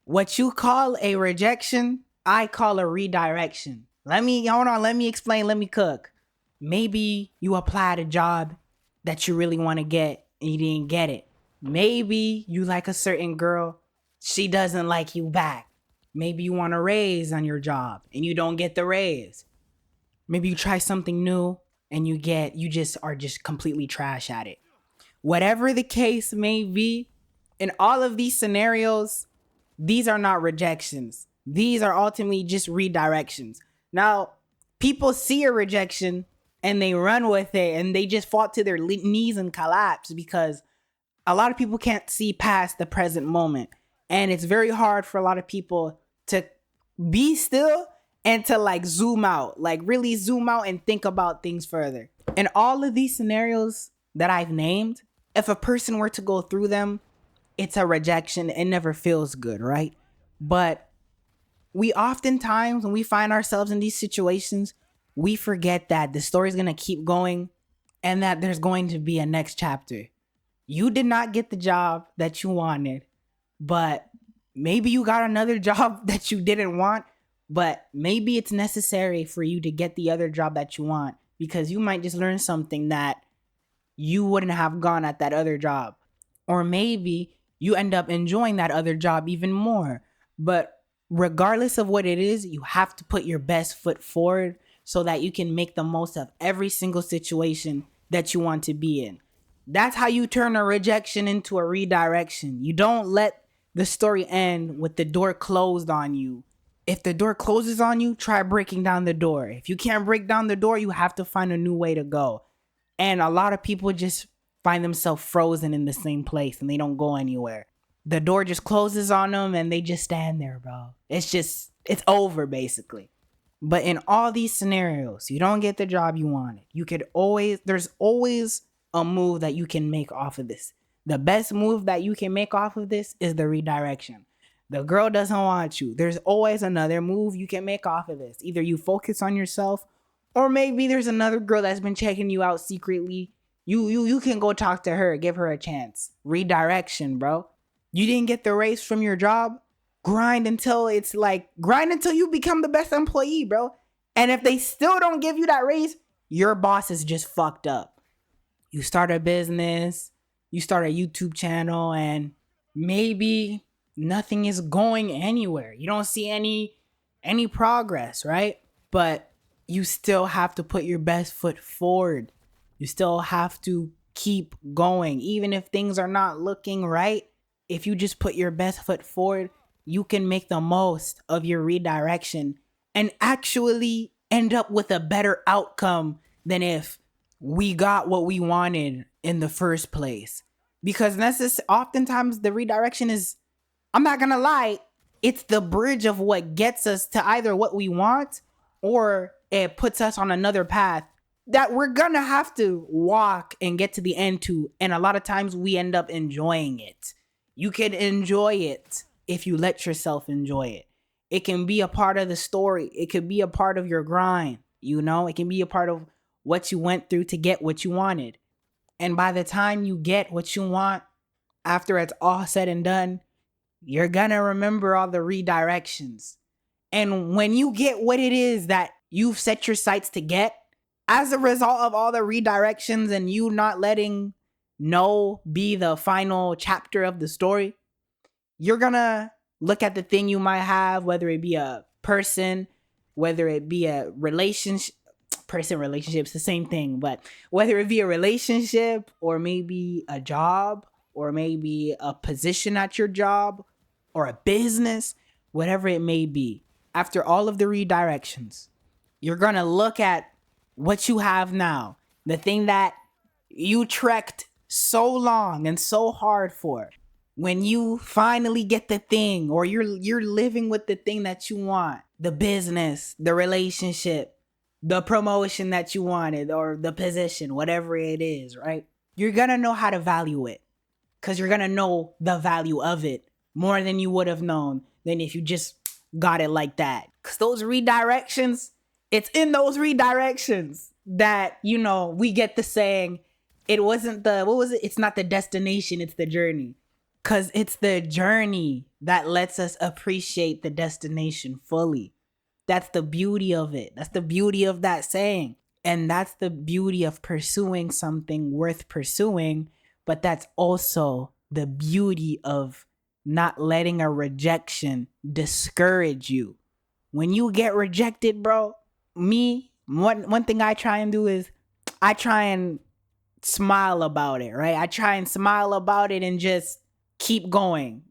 What you call a rejection, I call a redirection. Let me explain, let me cook. Maybe you applied a job that you really want to get and you didn't get it. Maybe you like a certain girl, she doesn't like you back. Maybe you want a raise on your job and you don't get the raise. Maybe you try something new and you just are just completely trash at it. Whatever the case may be, in all of these scenarios, these are not rejections. These are ultimately just redirections. Now, people see a rejection and they run with it and they just fall to their knees and collapse because a lot of people can't see past the present moment. And it's very hard for a lot of people to be still and to like zoom out, like really zoom out and think about things further. In all of these scenarios that I've named, if a person were to go through them, it's a rejection. It never feels good, right? But we oftentimes, when we find ourselves in these situations, we forget that the story's gonna keep going and that there's going to be a next chapter. You did not get the job that you wanted, but maybe you got another job that you didn't want, but maybe it's necessary for you to get the other job that you want because you might just learn something that you wouldn't have gone at that other job. Or maybe you end up enjoying that other job even more. But regardless of what it is, you have to put your best foot forward so that you can make the most of every single situation that you want to be in. That's how you turn a rejection into a redirection. You don't let the story end with the door closed on you. If the door closes on you, try breaking down the door. If you can't break down the door, you have to find a new way to go. And a lot of people just find themselves frozen in the same place and they don't go anywhere. The door just closes on them and they just stand there, bro. It's over basically. But in all these scenarios, you don't get the job you wanted. There's always a move that you can make off of this. The best move that you can make off of this is the redirection. The girl doesn't want you. There's always another move you can make off of this. Either you focus on yourself, or maybe there's another girl that's been checking you out secretly. You can go talk to her, give her a chance. Redirection, bro. You didn't get the raise from your job? Grind until you become the best employee, bro. And if they still don't give you that raise, your boss is just fucked up. You start a business, you start a YouTube channel, and maybe nothing is going anywhere. You don't see any progress, right? But you still have to put your best foot forward. You still have to keep going. Even if things are not looking right, if you just put your best foot forward, you can make the most of your redirection and actually end up with a better outcome than if we got what we wanted in the first place. Because oftentimes the redirection is, I'm not gonna lie, it's the bridge of what gets us to either what we want or it puts us on another path that we're gonna have to walk and get to the end to. And a lot of times we end up enjoying it. You can enjoy it if you let yourself enjoy it. It can be a part of the story. It could be a part of your grind. It can be a part of what you went through to get what you wanted. And by the time you get what you want, after it's all said and done, you're gonna remember all the redirections. And when you get what it is that you've set your sights to get, as a result of all the redirections and you not letting no be the final chapter of the story, you're gonna look at the thing you might have, whether it be a person, whether it be a relationship, relationship's the same thing, but whether it be a relationship or maybe a job or maybe a position at your job or a business, whatever it may be, after all of the redirections, you're gonna look at what you have now, the thing that you trekked so long and so hard for. When you finally get the thing, or you're living with the thing that you want, the business, the relationship, the promotion that you wanted, or the position, whatever it is, right? You're gonna know how to value it because you're gonna know the value of it more than you would have known than if you just got it like that. Because those redirections, it's in those redirections that, we get the saying, it's not the destination, it's the journey. Because it's the journey that lets us appreciate the destination fully. That's the beauty of it. That's the beauty of that saying. And that's the beauty of pursuing something worth pursuing. But that's also the beauty of not letting a rejection discourage you. When you get rejected, bro, one thing I try and do is I try and smile about it, right? I try and smile about it and just keep going.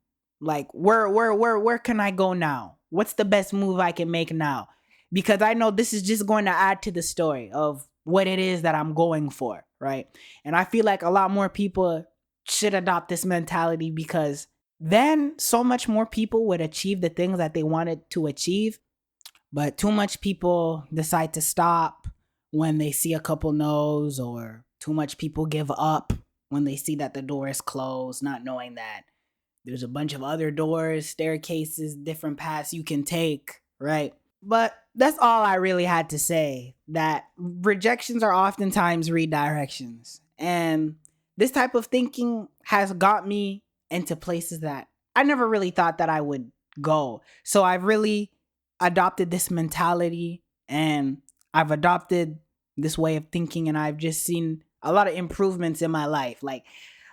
Like, where can I go now? What's the best move I can make now? Because I know this is just going to add to the story of what it is that I'm going for, right? And I feel like a lot more people should adopt this mentality, because then so much more people would achieve the things that they wanted to achieve. But too much people decide to stop when they see a couple no's, or too much people give up when they see that the door is closed, not knowing that there's a bunch of other doors, staircases, different paths you can take, right? But that's all I really had to say. That rejections are oftentimes redirections. And this type of thinking has got me into places that I never really thought that I would go. So I've really adopted this mentality, and I've adopted this way of thinking, and I've just seen a lot of improvements in my life. Like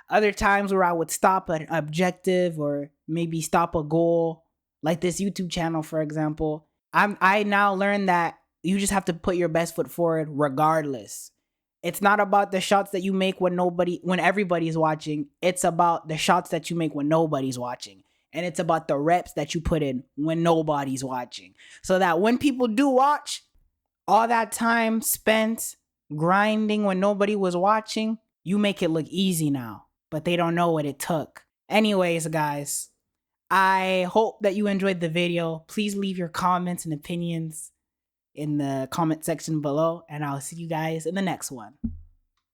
other times where I would stop an objective or maybe stop a goal, like this YouTube channel, for example, I now learned that you just have to put your best foot forward regardless. It's not about the shots that you make when everybody's watching. It's about the shots that you make when nobody's watching. And it's about the reps that you put in when nobody's watching. So that when people do watch, all that time spent grinding when nobody was watching, you make it look easy now. But they don't know what it took. Anyways, guys, I hope that you enjoyed the video. Please leave your comments and opinions in the comment section below, and I'll see you guys in the next one.